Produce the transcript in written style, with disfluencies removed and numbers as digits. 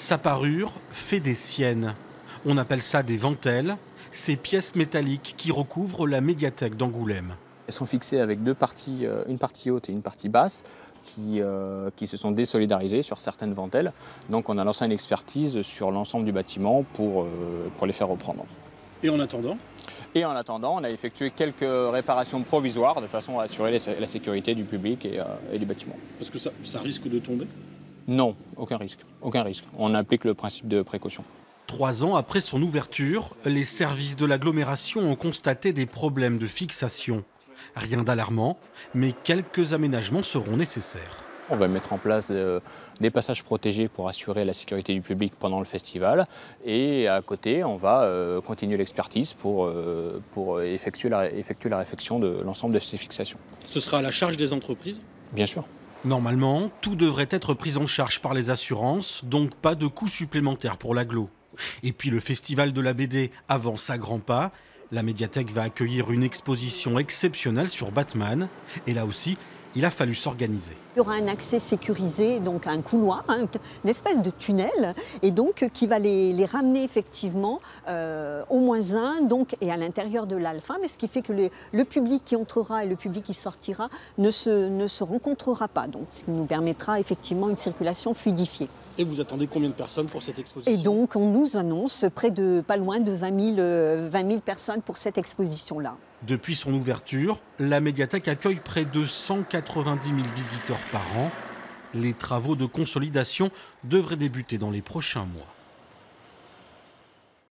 Sa parure fait des siennes. On appelle ça des ventelles, ces pièces métalliques qui recouvrent la médiathèque d'Angoulême. Elles sont fixées avec deux parties, une partie haute et une partie basse, qui se sont désolidarisées sur certaines ventelles. Donc on a lancé une expertise sur l'ensemble du bâtiment pour les faire reprendre. Et en attendant, on a effectué quelques réparations provisoires de façon à assurer la sécurité du public et du bâtiment. parce que ça risque de tomber. Non, aucun risque. On applique le principe de précaution. 3 ans après son ouverture, les services de l'agglomération ont constaté des problèmes de fixation. Rien d'alarmant, mais quelques aménagements seront nécessaires. On va mettre en place des passages protégés pour assurer la sécurité du public pendant le festival. Et à côté, on va continuer l'expertise pour effectuer la réfection de l'ensemble de ces fixations. Ce sera à la charge des entreprises ? Bien sûr. Normalement, tout devrait être pris en charge par les assurances, donc pas de coûts supplémentaires pour l'agglo. Et puis le festival de la BD avance à grands pas. La médiathèque va accueillir une exposition exceptionnelle sur Batman. Et là aussi, il a fallu s'organiser. Il y aura un accès sécurisé, donc un couloir, une espèce de tunnel, et donc qui va les ramener effectivement au -1, donc, et à l'intérieur de l'alpha, mais ce qui fait que le public qui entrera et le public qui sortira ne se rencontrera pas, donc ce qui nous permettra effectivement une circulation fluidifiée. Et vous attendez combien de personnes pour cette exposition ? Et donc on nous annonce pas loin de 20 000 personnes pour cette exposition-là. Depuis son ouverture, la médiathèque accueille près de 190 000 visiteurs par an. Les travaux de consolidation devraient débuter dans les prochains mois.